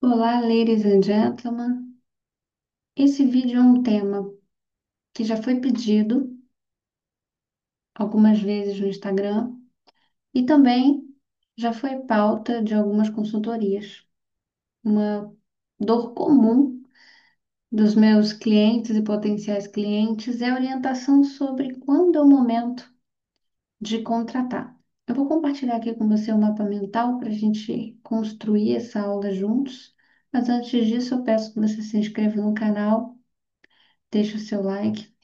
Olá, ladies and gentlemen. Esse vídeo é um tema que já foi pedido algumas vezes no Instagram e também já foi pauta de algumas consultorias. Uma dor comum dos meus clientes e potenciais clientes é a orientação sobre quando é o momento de contratar. Eu vou compartilhar aqui com você o mapa mental para a gente construir essa aula juntos, mas antes disso eu peço que você se inscreva no canal, deixe o seu like.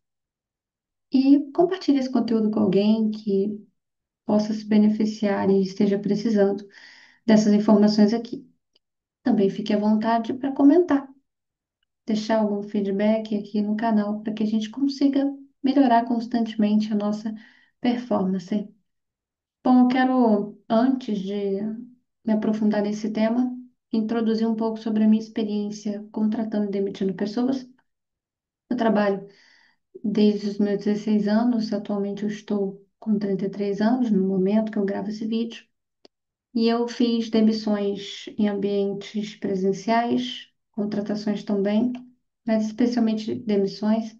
E compartilhe esse conteúdo com alguém que possa se beneficiar e esteja precisando dessas informações aqui. Também fique à vontade para comentar, deixar algum feedback aqui no canal para que a gente consiga melhorar constantemente a nossa performance. Bom, eu quero, antes de me aprofundar nesse tema, introduzir um pouco sobre a minha experiência contratando e demitindo pessoas. Eu trabalho desde os meus 16 anos, atualmente eu estou com 33 anos no momento que eu gravo esse vídeo, e eu fiz demissões em ambientes presenciais, contratações também, mas especialmente demissões.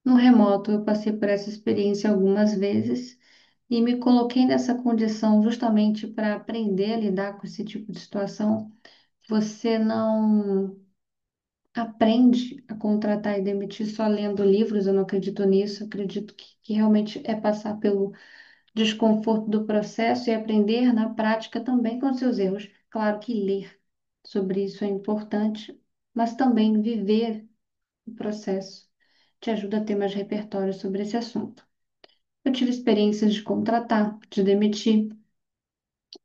No remoto, eu passei por essa experiência algumas vezes e me coloquei nessa condição justamente para aprender a lidar com esse tipo de situação. Você não aprende a contratar e demitir só lendo livros, eu não acredito nisso, eu acredito que realmente é passar pelo desconforto do processo e aprender na prática também com seus erros. Claro que ler sobre isso é importante, mas também viver o processo te ajuda a ter mais repertório sobre esse assunto. Eu tive experiências de contratar, de demitir,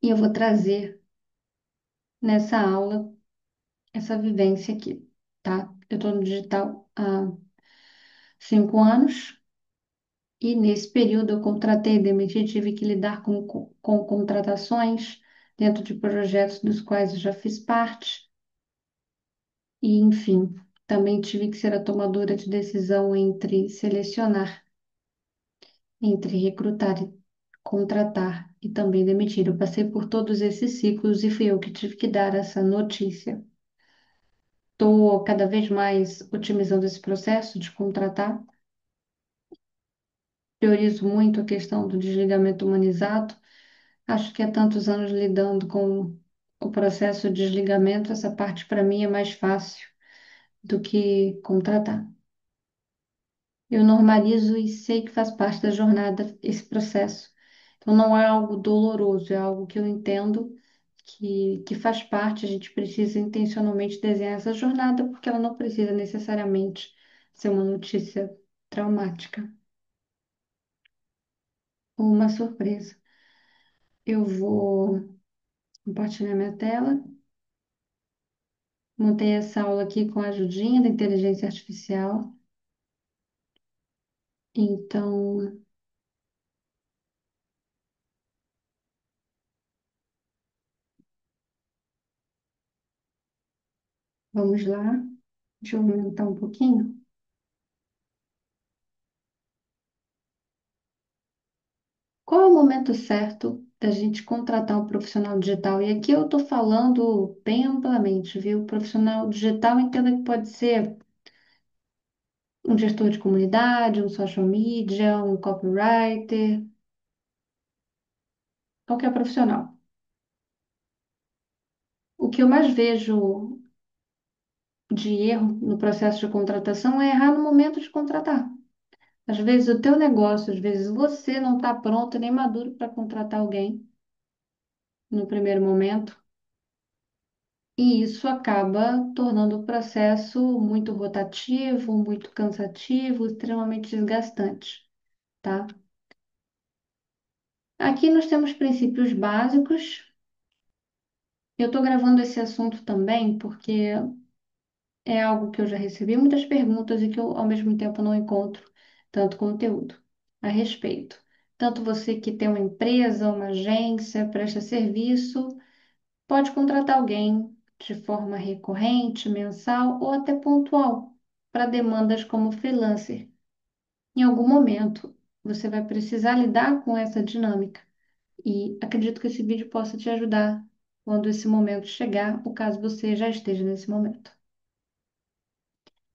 e eu vou trazer nessa aula essa vivência aqui, tá? Eu estou no digital há 5 anos. E nesse período eu contratei e demiti, tive que lidar com contratações dentro de projetos dos quais eu já fiz parte. E, enfim, também tive que ser a tomadora de decisão entre selecionar, entre recrutar, e contratar e também demitir. Eu passei por todos esses ciclos e fui eu que tive que dar essa notícia. Estou cada vez mais otimizando esse processo de contratar. Priorizo muito a questão do desligamento humanizado. Acho que há tantos anos lidando com o processo de desligamento, essa parte para mim é mais fácil do que contratar. Eu normalizo e sei que faz parte da jornada esse processo. Então não é algo doloroso, é algo que eu entendo que faz parte, a gente precisa intencionalmente desenhar essa jornada, porque ela não precisa necessariamente ser uma notícia traumática ou uma surpresa. Eu vou compartilhar minha tela. Montei essa aula aqui com a ajudinha da inteligência artificial. Então, vamos lá. Deixa eu aumentar um pouquinho. Qual é o momento certo da gente contratar um profissional digital? E aqui eu estou falando bem amplamente, viu? Profissional digital, entenda que pode ser um gestor de comunidade, um social media, um copywriter, qualquer profissional. O que eu mais vejo de erro no processo de contratação é errar no momento de contratar. Às vezes o teu negócio, às vezes você não está pronto nem maduro para contratar alguém no primeiro momento, e isso acaba tornando o processo muito rotativo, muito cansativo, extremamente desgastante, tá? Aqui nós temos princípios básicos. Eu estou gravando esse assunto também porque é algo que eu já recebi muitas perguntas e que eu, ao mesmo tempo, não encontro tanto conteúdo a respeito. Tanto você que tem uma empresa, uma agência, presta serviço, pode contratar alguém de forma recorrente, mensal ou até pontual, para demandas como freelancer. Em algum momento, você vai precisar lidar com essa dinâmica e acredito que esse vídeo possa te ajudar quando esse momento chegar, ou caso você já esteja nesse momento.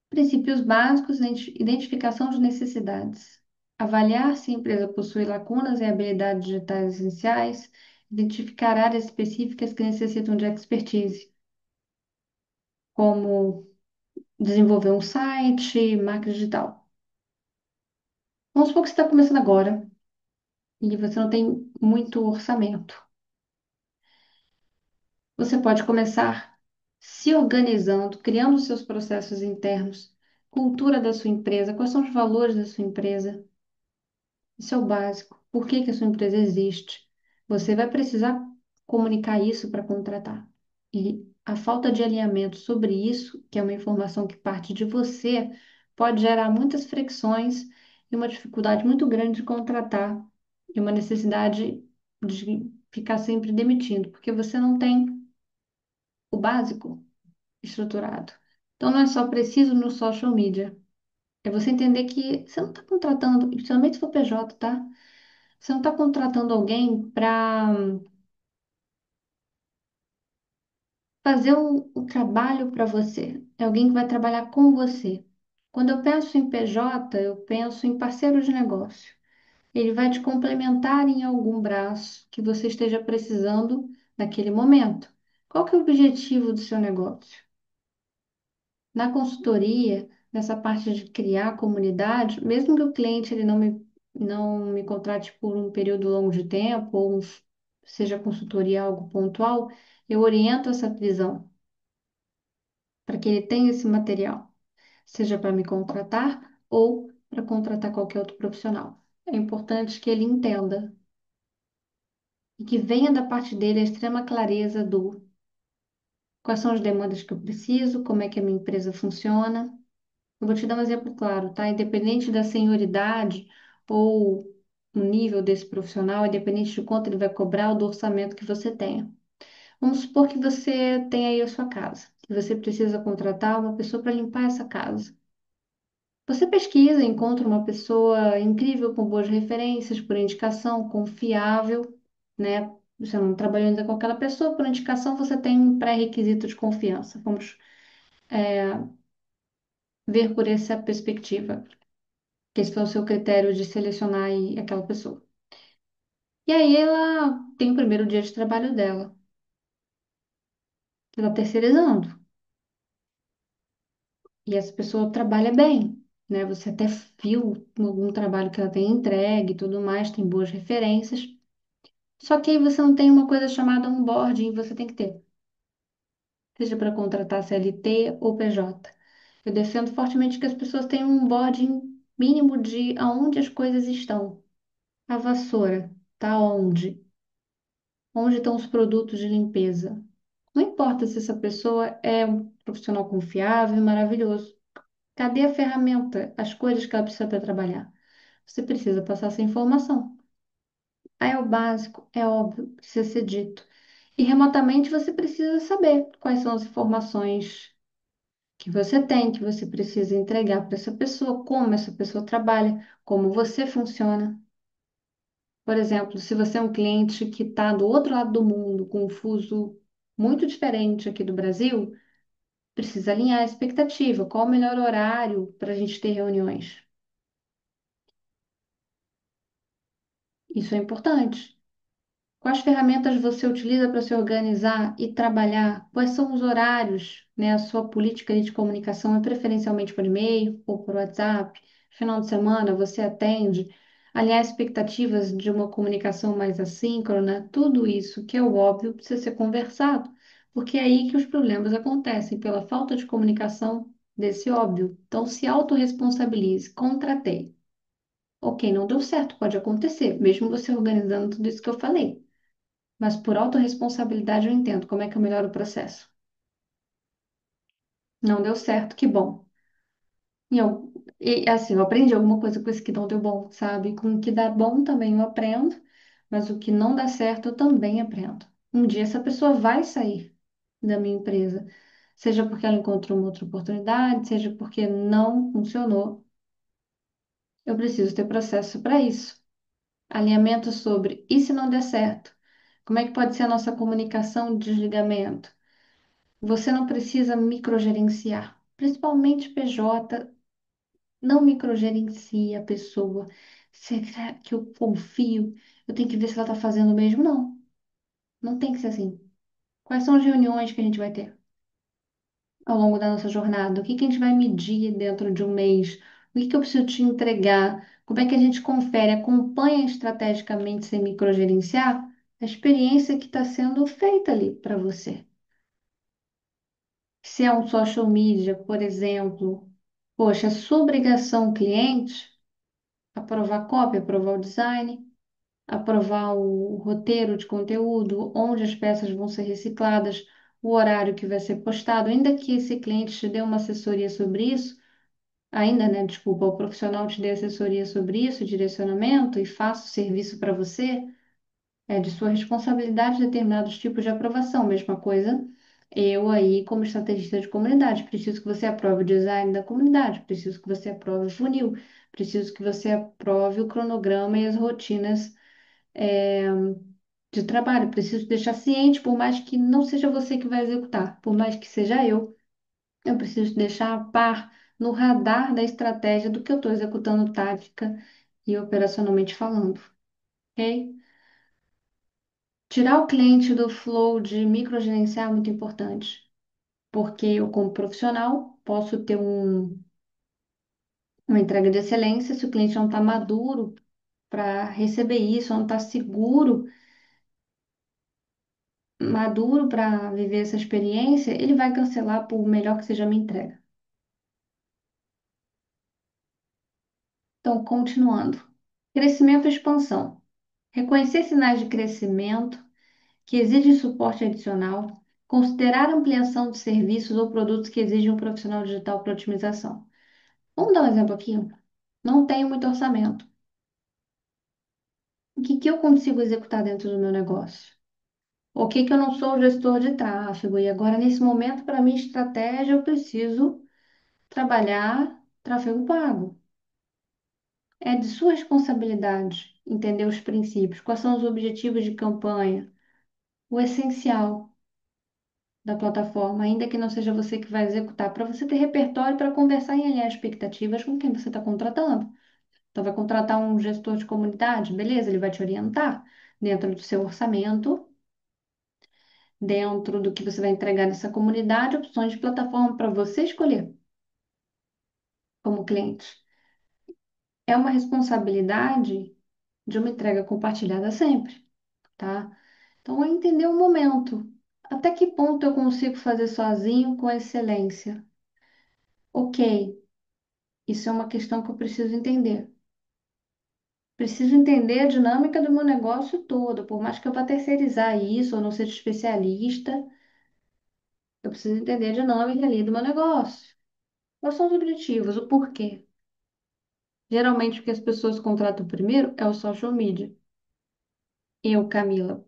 Princípios básicos, identificação de necessidades. Avaliar se a empresa possui lacunas e habilidades digitais essenciais. Identificar áreas específicas que necessitam de expertise, como desenvolver um site, marca digital. Vamos supor que você está começando agora e você não tem muito orçamento. Você pode começar se organizando, criando seus processos internos, cultura da sua empresa, quais são os valores da sua empresa. Isso é o básico. Por que que a sua empresa existe? Você vai precisar comunicar isso para contratar. E a falta de alinhamento sobre isso, que é uma informação que parte de você, pode gerar muitas fricções e uma dificuldade muito grande de contratar e uma necessidade de ficar sempre demitindo, porque você não tem o básico estruturado. Então, não é só preciso no social media. É você entender que você não está contratando, principalmente se for PJ, tá? Você não está contratando alguém para fazer o trabalho para você. É alguém que vai trabalhar com você. Quando eu penso em PJ, eu penso em parceiro de negócio. Ele vai te complementar em algum braço que você esteja precisando naquele momento. Qual que é o objetivo do seu negócio? Na consultoria, nessa parte de criar comunidade, mesmo que o cliente ele não me contrate por um período longo de tempo, ou seja consultoria algo pontual, eu oriento essa visão para que ele tenha esse material, seja para me contratar ou para contratar qualquer outro profissional. É importante que ele entenda e que venha da parte dele a extrema clareza do quais são as demandas que eu preciso, como é que a minha empresa funciona. Eu vou te dar um exemplo claro, tá? Independente da senioridade ou o nível desse profissional, independente de quanto ele vai cobrar ou do orçamento que você tenha. Vamos supor que você tem aí a sua casa e você precisa contratar uma pessoa para limpar essa casa. Você pesquisa, encontra uma pessoa incrível, com boas referências, por indicação, confiável, né? Você não trabalhou ainda com aquela pessoa, por indicação você tem um pré-requisito de confiança. Vamos ver por essa perspectiva. Que esse foi o seu critério de selecionar aí aquela pessoa. E aí ela tem o primeiro dia de trabalho dela, ela terceirizando. E essa pessoa trabalha bem, né? Você até viu algum trabalho que ela tem entregue e tudo mais, tem boas referências. Só que aí você não tem uma coisa chamada onboarding, você tem que ter, seja para contratar CLT ou PJ. Eu defendo fortemente que as pessoas tenham um onboarding mínimo de aonde as coisas estão. A vassoura tá onde? Onde estão os produtos de limpeza? Não importa se essa pessoa é um profissional confiável e maravilhoso. Cadê a ferramenta, as coisas que ela precisa para trabalhar? Você precisa passar essa informação. Aí é o básico, é óbvio, precisa ser dito. E remotamente você precisa saber quais são as informações que você tem, que você precisa entregar para essa pessoa, como essa pessoa trabalha, como você funciona. Por exemplo, se você é um cliente que está do outro lado do mundo, com um fuso muito diferente aqui do Brasil, precisa alinhar a expectativa. Qual o melhor horário para a gente ter reuniões? Isso é importante. Quais ferramentas você utiliza para se organizar e trabalhar? Quais são os horários, né? A sua política de comunicação é preferencialmente por e-mail ou por WhatsApp? Final de semana você atende? Alinhar expectativas de uma comunicação mais assíncrona? Tudo isso, que é o óbvio, precisa ser conversado, porque é aí que os problemas acontecem, pela falta de comunicação desse óbvio. Então, se autorresponsabilize. Contratei. Ok, não deu certo, pode acontecer, mesmo você organizando tudo isso que eu falei. Mas por autorresponsabilidade eu entendo como é que eu melhoro o processo. Não deu certo, que bom. E assim, eu aprendi alguma coisa com esse que não deu bom, sabe? Com o que dá bom também eu aprendo, mas o que não dá certo eu também aprendo. Um dia essa pessoa vai sair da minha empresa, seja porque ela encontrou uma outra oportunidade, seja porque não funcionou. Eu preciso ter processo para isso. Alinhamento sobre e se não der certo? Como é que pode ser a nossa comunicação de desligamento? Você não precisa microgerenciar, principalmente PJ, não microgerencia a pessoa. Será que eu confio? Eu tenho que ver se ela está fazendo o mesmo? Não, não tem que ser assim. Quais são as reuniões que a gente vai ter ao longo da nossa jornada? O que que a gente vai medir dentro de um mês? O que que eu preciso te entregar? Como é que a gente confere, acompanha estrategicamente sem microgerenciar a experiência que está sendo feita ali para você? Se é um social media, por exemplo, poxa, é sua obrigação cliente aprovar a cópia, aprovar o design, aprovar o roteiro de conteúdo, onde as peças vão ser recicladas, o horário que vai ser postado, ainda que esse cliente te dê uma assessoria sobre isso, ainda, né, desculpa, o profissional te dê assessoria sobre isso, direcionamento e faça o serviço para você. É de sua responsabilidade determinados tipos de aprovação. Mesma coisa, eu aí, como estrategista de comunidade, preciso que você aprove o design da comunidade, preciso que você aprove o funil, preciso que você aprove o cronograma e as rotinas, é, de trabalho. Preciso deixar ciente, por mais que não seja você que vai executar, por mais que seja eu preciso deixar a par no radar da estratégia do que eu estou executando tática e operacionalmente falando, ok? Tirar o cliente do flow de microgerenciar é muito importante, porque eu, como profissional, posso ter uma entrega de excelência se o cliente não está maduro para receber isso, não está seguro, maduro para viver essa experiência, ele vai cancelar por melhor que seja a minha entrega. Então, continuando. Crescimento e expansão. Reconhecer sinais de crescimento que exigem suporte adicional, considerar ampliação de serviços ou produtos que exigem um profissional digital para otimização. Vamos dar um exemplo aqui? Não tenho muito orçamento. O que que eu consigo executar dentro do meu negócio? O que que eu não sou o gestor de tráfego? E agora, nesse momento, para minha estratégia, eu preciso trabalhar tráfego pago. É de sua responsabilidade entender os princípios, quais são os objetivos de campanha, o essencial da plataforma, ainda que não seja você que vai executar, para você ter repertório para conversar e alinhar expectativas com quem você está contratando. Então, vai contratar um gestor de comunidade, beleza, ele vai te orientar dentro do seu orçamento, dentro do que você vai entregar nessa comunidade, opções de plataforma para você escolher como cliente. É uma responsabilidade de uma entrega compartilhada sempre, tá? Então, é entender o momento. Até que ponto eu consigo fazer sozinho com excelência? Ok, isso é uma questão que eu preciso entender. Preciso entender a dinâmica do meu negócio todo, por mais que eu vá terceirizar isso ou não seja especialista, eu preciso entender a dinâmica ali do meu negócio. Quais são os objetivos, o porquê? Geralmente o que as pessoas contratam primeiro é o social media. Eu, Camila,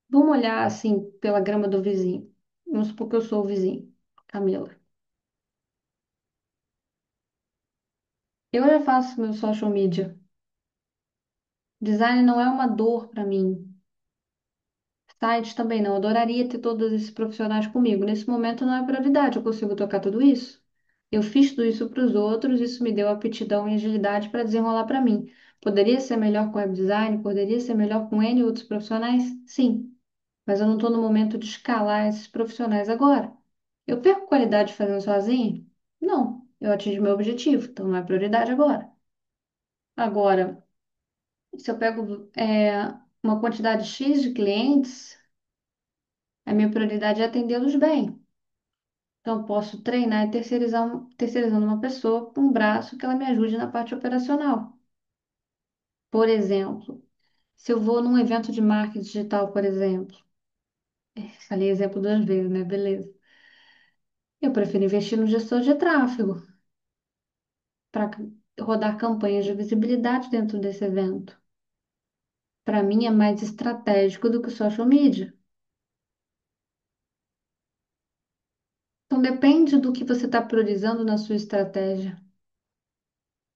vamos olhar assim pela grama do vizinho. Vamos supor que eu sou o vizinho, Camila. Eu já faço meu social media. Design não é uma dor para mim. Site também não. Eu adoraria ter todos esses profissionais comigo. Nesse momento não é prioridade. Eu consigo tocar tudo isso? Eu fiz tudo isso para os outros, isso me deu aptidão e agilidade para desenrolar para mim. Poderia ser melhor com web design, poderia ser melhor com N outros profissionais? Sim, mas eu não estou no momento de escalar esses profissionais agora. Eu perco qualidade fazendo sozinho? Não, eu atingi meu objetivo, então não é prioridade agora. Agora, se eu pego uma quantidade X de clientes, a minha prioridade é atendê-los bem. Então, eu posso treinar e terceirizar, terceirizando uma pessoa com um braço que ela me ajude na parte operacional. Por exemplo, se eu vou num evento de marketing digital, por exemplo, falei exemplo duas vezes, né? Beleza. Eu prefiro investir no gestor de tráfego para rodar campanhas de visibilidade dentro desse evento. Para mim é mais estratégico do que o social media. Então depende do que você está priorizando na sua estratégia.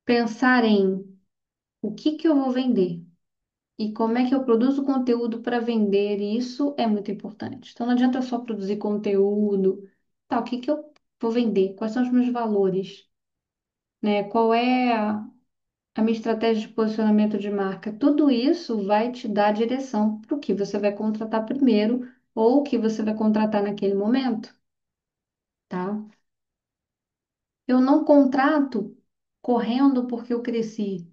Pensar em o que que eu vou vender, E como é que eu produzo conteúdo para vender isso é muito importante. Então não adianta só produzir conteúdo. Tá, o que que eu vou vender? Quais são os meus valores? Né? Qual é a minha estratégia de posicionamento de marca? Tudo isso vai te dar direção para o que você vai contratar primeiro ou o que você vai contratar naquele momento, tá? Eu não contrato correndo porque eu cresci.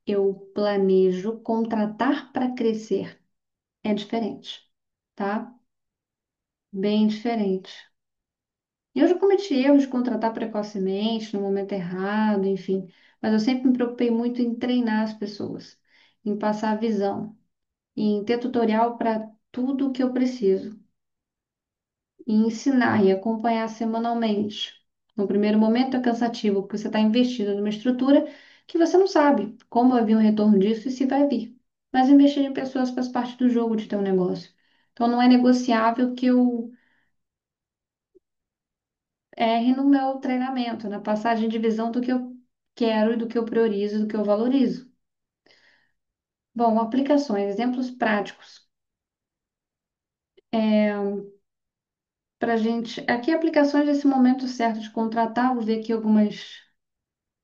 Eu planejo contratar para crescer. É diferente, tá? Bem diferente. Eu já cometi erros de contratar precocemente, no momento errado, enfim, mas eu sempre me preocupei muito em treinar as pessoas, em passar a visão, em ter tutorial para tudo o que eu preciso, e ensinar e acompanhar semanalmente. No primeiro momento é cansativo, porque você está investindo numa estrutura que você não sabe como vai vir o retorno disso e se vai vir. Mas investir em pessoas faz parte do jogo de ter um negócio. Então não é negociável que eu erre no meu treinamento, na passagem de visão do que eu quero e do que eu priorizo, do que eu valorizo. Bom, aplicações, exemplos práticos. Para gente, aqui aplicações nesse momento certo de contratar, vou ver aqui algumas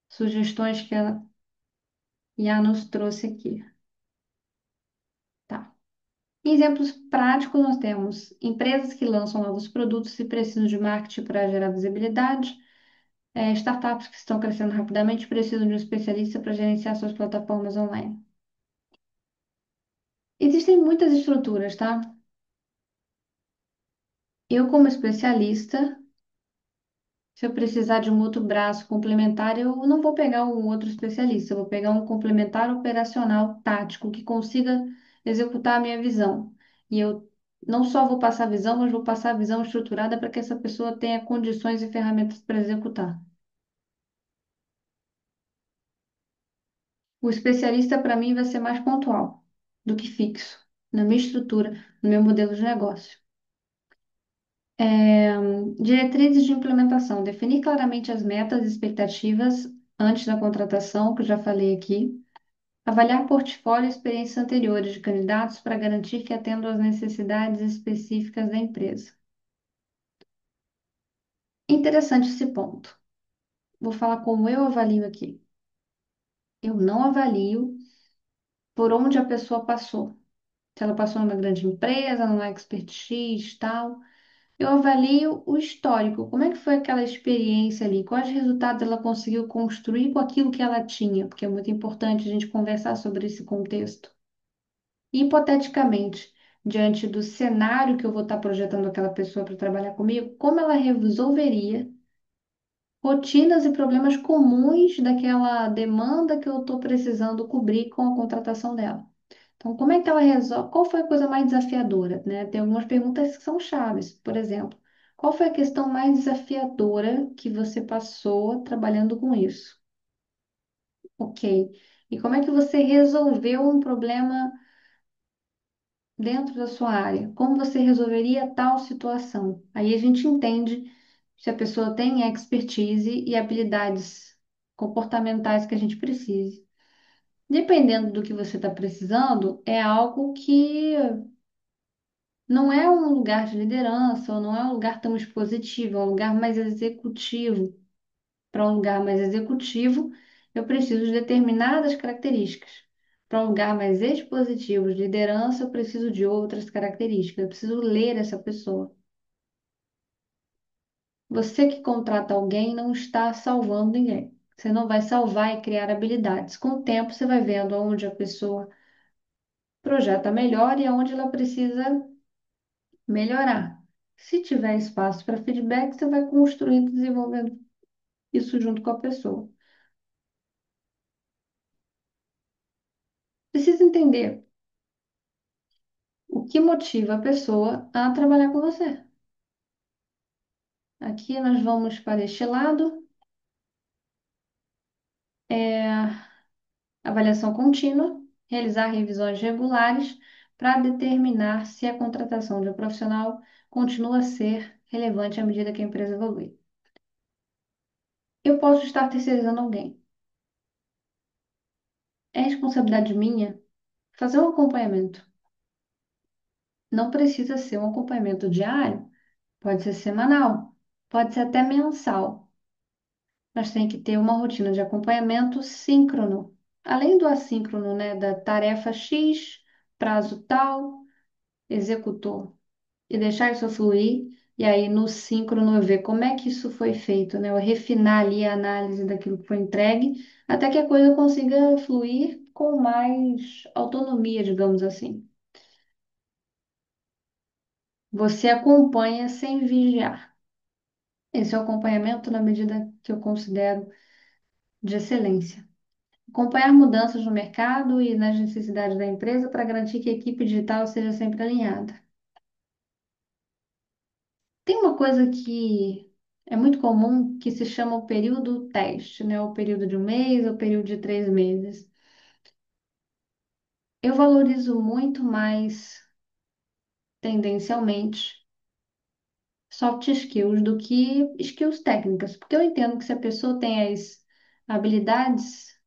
sugestões que a IA nos trouxe aqui. Tá. Em exemplos práticos, nós temos empresas que lançam novos produtos e precisam de marketing para gerar visibilidade. Startups que estão crescendo rapidamente precisam de um especialista para gerenciar suas plataformas online. Existem muitas estruturas, tá? Eu, como especialista, se eu precisar de um outro braço complementar, eu não vou pegar um outro especialista, eu vou pegar um complementar operacional tático que consiga executar a minha visão. E eu não só vou passar a visão, mas vou passar a visão estruturada para que essa pessoa tenha condições e ferramentas para executar. O especialista, para mim, vai ser mais pontual do que fixo na minha estrutura, no meu modelo de negócio. Diretrizes de implementação. Definir claramente as metas e expectativas antes da contratação, que eu já falei aqui. Avaliar portfólio e experiências anteriores de candidatos para garantir que atendam às necessidades específicas da empresa. Interessante esse ponto. Vou falar como eu avalio aqui. Eu não avalio por onde a pessoa passou. Se ela passou numa grande empresa, numa expertise, tal. Eu avalio o histórico, como é que foi aquela experiência ali, quais resultados ela conseguiu construir com aquilo que ela tinha, porque é muito importante a gente conversar sobre esse contexto. E, hipoteticamente, diante do cenário que eu vou estar projetando aquela pessoa para trabalhar comigo, como ela resolveria rotinas e problemas comuns daquela demanda que eu estou precisando cobrir com a contratação dela. Então, como é que ela resolve? Qual foi a coisa mais desafiadora, né? Tem algumas perguntas que são chaves. Por exemplo, qual foi a questão mais desafiadora que você passou trabalhando com isso? Ok. E como é que você resolveu um problema dentro da sua área? Como você resolveria tal situação? Aí a gente entende se a pessoa tem expertise e habilidades comportamentais que a gente precise. Dependendo do que você está precisando, é algo que não é um lugar de liderança, ou não é um lugar tão expositivo, é um lugar mais executivo. Para um lugar mais executivo, eu preciso de determinadas características. Para um lugar mais expositivo de liderança, eu preciso de outras características. Eu preciso ler essa pessoa. Você que contrata alguém não está salvando ninguém. Você não vai salvar e criar habilidades. Com o tempo, você vai vendo onde a pessoa projeta melhor e aonde ela precisa melhorar. Se tiver espaço para feedback, você vai construindo e desenvolvendo isso junto com a pessoa. Precisa entender o que motiva a pessoa a trabalhar com você. Aqui nós vamos para este lado, avaliação contínua, realizar revisões regulares para determinar se a contratação de um profissional continua a ser relevante à medida que a empresa evolui. Eu posso estar terceirizando alguém. É responsabilidade minha fazer um acompanhamento. Não precisa ser um acompanhamento diário, pode ser semanal, pode ser até mensal, mas tem que ter uma rotina de acompanhamento síncrono. Além do assíncrono, né, da tarefa X, prazo tal, executor, e deixar isso fluir, e aí no síncrono eu ver como é que isso foi feito, né, eu refinar ali a análise daquilo que foi entregue, até que a coisa consiga fluir com mais autonomia, digamos assim. Você acompanha sem vigiar. Esse é o acompanhamento na medida que eu considero de excelência. Acompanhar mudanças no mercado e nas necessidades da empresa para garantir que a equipe digital seja sempre alinhada. Tem uma coisa que é muito comum que se chama o período teste, né? O período de um mês ou o período de 3 meses. Eu valorizo muito mais, tendencialmente, soft skills do que skills técnicas, porque eu entendo que se a pessoa tem as habilidades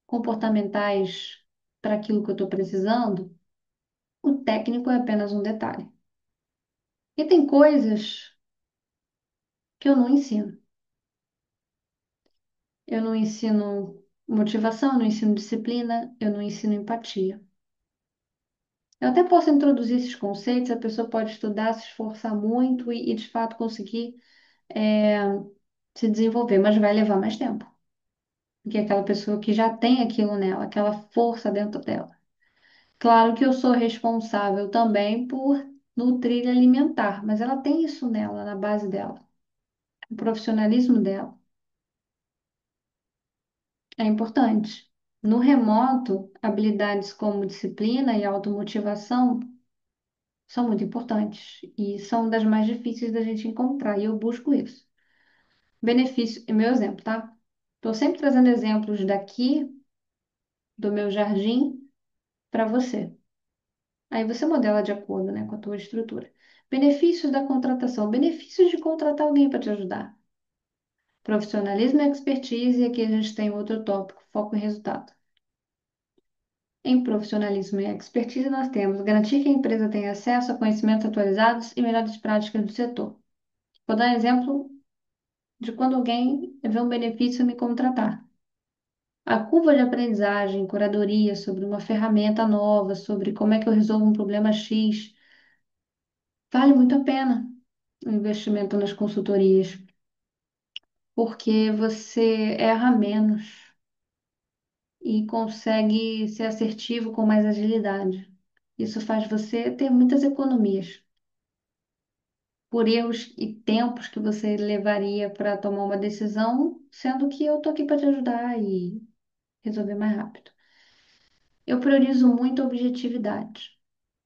comportamentais para aquilo que eu estou precisando, o técnico é apenas um detalhe. E tem coisas que eu não ensino. Eu não ensino motivação, eu não ensino disciplina, eu não ensino empatia. Eu até posso introduzir esses conceitos, a pessoa pode estudar, se esforçar muito e de fato conseguir é, se desenvolver, mas vai levar mais tempo do que aquela pessoa que já tem aquilo nela, aquela força dentro dela. Claro que eu sou responsável também por nutrir e alimentar, mas ela tem isso nela, na base dela. O profissionalismo dela é importante. No remoto, habilidades como disciplina e automotivação são muito importantes e são das mais difíceis da gente encontrar, e eu busco isso. Benefício, é meu exemplo, tá? Estou sempre trazendo exemplos daqui, do meu jardim, para você. Aí você modela de acordo, né, com a tua estrutura. Benefícios da contratação. Benefícios de contratar alguém para te ajudar. Profissionalismo e expertise, e aqui a gente tem outro tópico, foco em resultado. Em profissionalismo e expertise, nós temos garantir que a empresa tenha acesso a conhecimentos atualizados e melhores práticas do setor. Vou dar um exemplo de quando alguém vê um benefício me contratar. A curva de aprendizagem, curadoria sobre uma ferramenta nova, sobre como é que eu resolvo um problema X, vale muito a pena o investimento nas consultorias, porque você erra menos e consegue ser assertivo com mais agilidade. Isso faz você ter muitas economias por erros e tempos que você levaria para tomar uma decisão, sendo que eu tô aqui para te ajudar e resolver mais rápido. Eu priorizo muito a objetividade,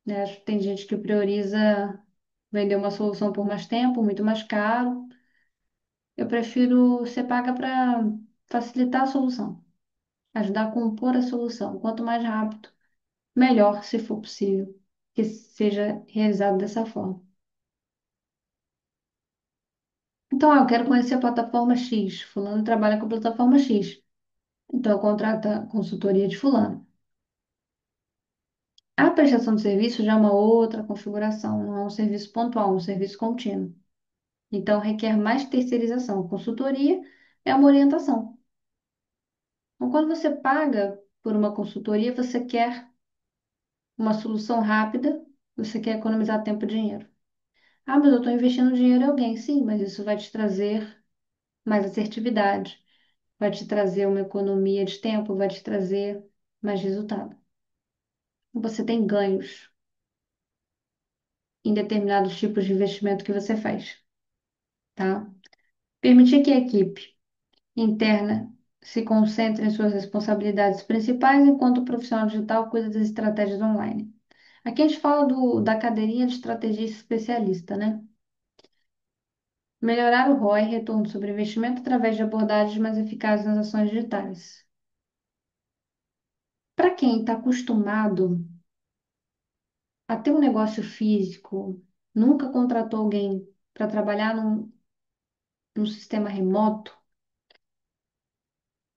né? Acho que tem gente que prioriza vender uma solução por mais tempo, muito mais caro. Eu prefiro ser paga para facilitar a solução, ajudar a compor a solução. Quanto mais rápido, melhor, se for possível, que seja realizado dessa forma. Então, eu quero conhecer a plataforma X. Fulano trabalha com a plataforma X. Então, eu contrato a consultoria de fulano. A prestação de serviço já é uma outra configuração, não é um serviço pontual, é um serviço contínuo. Então, requer mais terceirização. Consultoria é uma orientação. Então, quando você paga por uma consultoria, você quer uma solução rápida, você quer economizar tempo e dinheiro. Ah, mas eu estou investindo dinheiro em alguém. Sim, mas isso vai te trazer mais assertividade, vai te trazer uma economia de tempo, vai te trazer mais resultado. Você tem ganhos em determinados tipos de investimento que você faz, tá? Permitir que a equipe interna se concentre em suas responsabilidades principais, enquanto o profissional digital cuida das estratégias online. Aqui a gente fala da cadeirinha de estrategista especialista, né? Melhorar o ROI, retorno sobre investimento, através de abordagens mais eficazes nas ações digitais. Para quem está acostumado a ter um negócio físico, nunca contratou alguém para trabalhar num sistema remoto,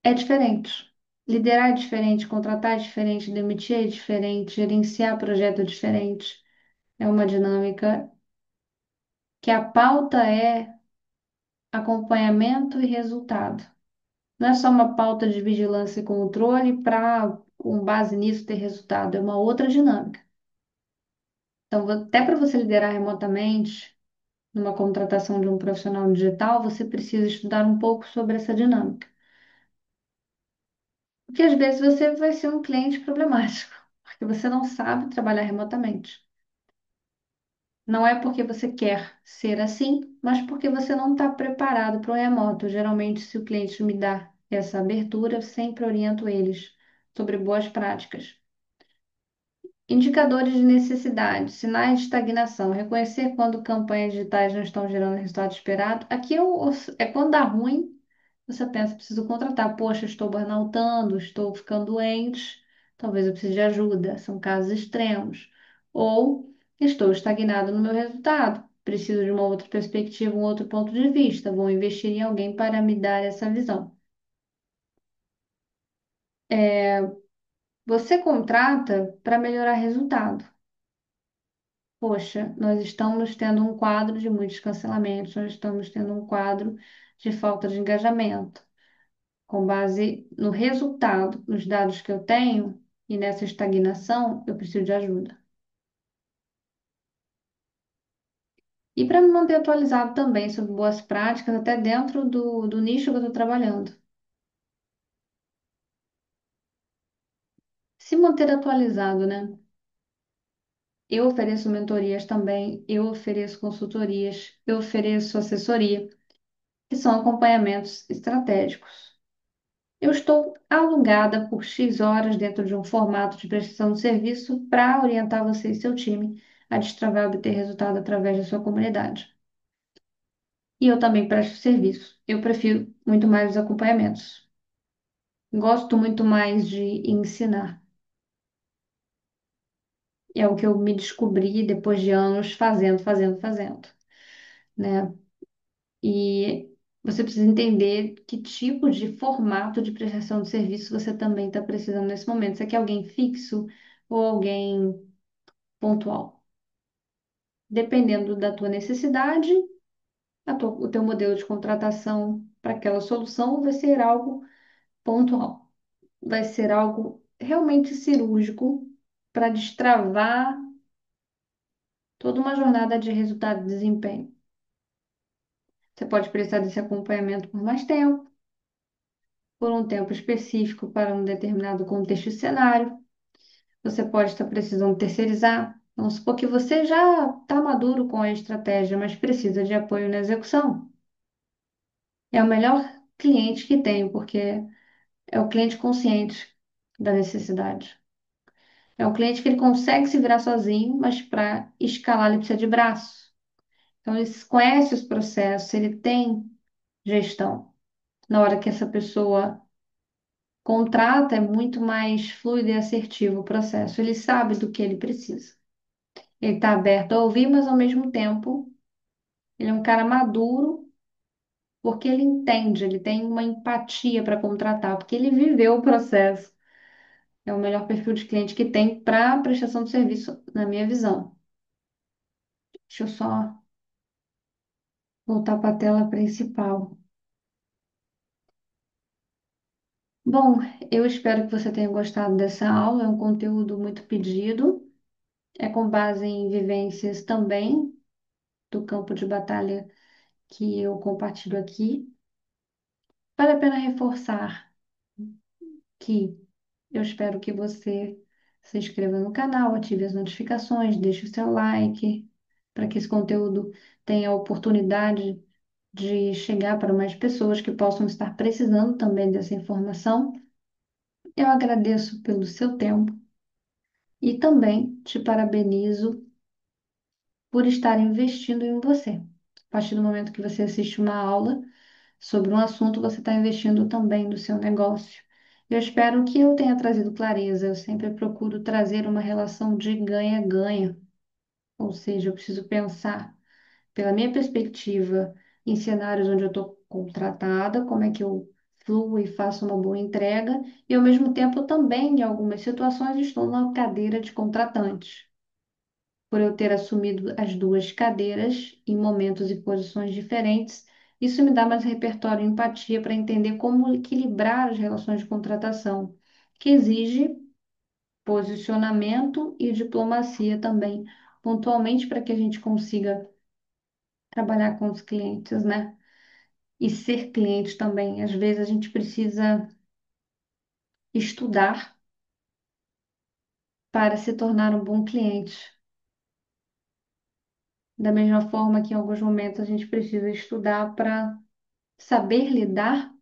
é diferente. Liderar é diferente, contratar é diferente, demitir é diferente, gerenciar projeto é diferente. É uma dinâmica que a pauta é acompanhamento e resultado. Não é só uma pauta de vigilância e controle para, com base nisso, ter resultado. É uma outra dinâmica. Então, até para você liderar remotamente, numa contratação de um profissional digital, você precisa estudar um pouco sobre essa dinâmica. Porque às vezes você vai ser um cliente problemático, porque você não sabe trabalhar remotamente. Não é porque você quer ser assim, mas porque você não está preparado para o remoto. Geralmente, se o cliente me dá essa abertura, eu sempre oriento eles sobre boas práticas. Indicadores de necessidade, sinais de estagnação, reconhecer quando campanhas digitais não estão gerando o resultado esperado. Aqui é quando dá ruim, você pensa, preciso contratar. Poxa, estou burnoutando, estou ficando doente, talvez eu precise de ajuda. São casos extremos. Ou estou estagnado no meu resultado, preciso de uma outra perspectiva, um outro ponto de vista. Vou investir em alguém para me dar essa visão. Você contrata para melhorar resultado. Poxa, nós estamos tendo um quadro de muitos cancelamentos, nós estamos tendo um quadro de falta de engajamento. Com base no resultado, nos dados que eu tenho e nessa estagnação, eu preciso de ajuda. E para me manter atualizado também sobre boas práticas, até dentro do nicho que eu estou trabalhando. Se manter atualizado, né? Eu ofereço mentorias também, eu ofereço consultorias, eu ofereço assessoria, que são acompanhamentos estratégicos. Eu estou alugada por X horas dentro de um formato de prestação de serviço para orientar você e seu time a destravar e obter resultado através da sua comunidade. E eu também presto serviço. Eu prefiro muito mais os acompanhamentos. Gosto muito mais de ensinar. É o que eu me descobri depois de anos fazendo, né? E você precisa entender que tipo de formato de prestação de serviço você também está precisando nesse momento. Você quer alguém fixo ou alguém pontual? Dependendo da tua necessidade, o teu modelo de contratação para aquela solução vai ser algo pontual. Vai ser algo realmente cirúrgico para destravar toda uma jornada de resultado e desempenho. Você pode precisar desse acompanhamento por mais tempo, por um tempo específico para um determinado contexto e cenário. Você pode estar precisando terceirizar. Vamos supor que você já está maduro com a estratégia, mas precisa de apoio na execução. É o melhor cliente que tenho, porque é o cliente consciente da necessidade. É o cliente que ele consegue se virar sozinho, mas para escalar ele precisa de braço. Então ele conhece os processos, ele tem gestão. Na hora que essa pessoa contrata, é muito mais fluido e assertivo o processo. Ele sabe do que ele precisa. Ele está aberto a ouvir, mas ao mesmo tempo ele é um cara maduro, porque ele entende, ele tem uma empatia para contratar, porque ele viveu o processo. É o melhor perfil de cliente que tem para prestação de serviço, na minha visão. Deixa eu só voltar para a tela principal. Bom, eu espero que você tenha gostado dessa aula. É um conteúdo muito pedido. É com base em vivências também do campo de batalha que eu compartilho aqui. Vale a pena reforçar que eu espero que você se inscreva no canal, ative as notificações, deixe o seu like, para que esse conteúdo tenha a oportunidade de chegar para mais pessoas que possam estar precisando também dessa informação. Eu agradeço pelo seu tempo e também te parabenizo por estar investindo em você. A partir do momento que você assiste uma aula sobre um assunto, você está investindo também no seu negócio. Eu espero que eu tenha trazido clareza. Eu sempre procuro trazer uma relação de ganha-ganha, ou seja, eu preciso pensar pela minha perspectiva em cenários onde eu estou contratada, como é que eu flua e faça uma boa entrega, e ao mesmo tempo eu também, em algumas situações, estou na cadeira de contratante, por eu ter assumido as duas cadeiras em momentos e posições diferentes. Isso me dá mais repertório e empatia para entender como equilibrar as relações de contratação, que exige posicionamento e diplomacia também, pontualmente, para que a gente consiga trabalhar com os clientes, né? E ser cliente também. Às vezes a gente precisa estudar para se tornar um bom cliente. Da mesma forma que em alguns momentos a gente precisa estudar para saber lidar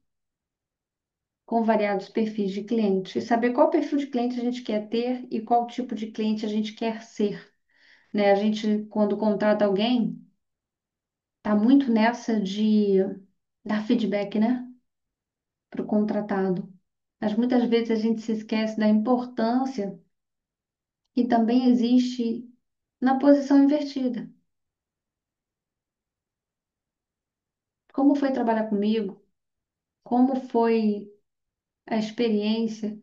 com variados perfis de clientes e saber qual perfil de cliente a gente quer ter e qual tipo de cliente a gente quer ser, né? A gente, quando contrata alguém, tá muito nessa de dar feedback, né, para o contratado. Mas muitas vezes a gente se esquece da importância que também existe na posição invertida. Como foi trabalhar comigo? Como foi a experiência?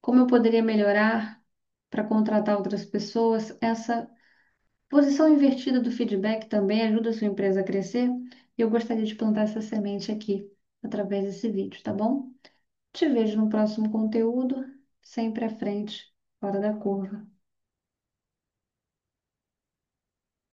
Como eu poderia melhorar para contratar outras pessoas? Essa posição invertida do feedback também ajuda a sua empresa a crescer. E eu gostaria de plantar essa semente aqui, através desse vídeo, tá bom? Te vejo no próximo conteúdo, sempre à frente, fora da curva.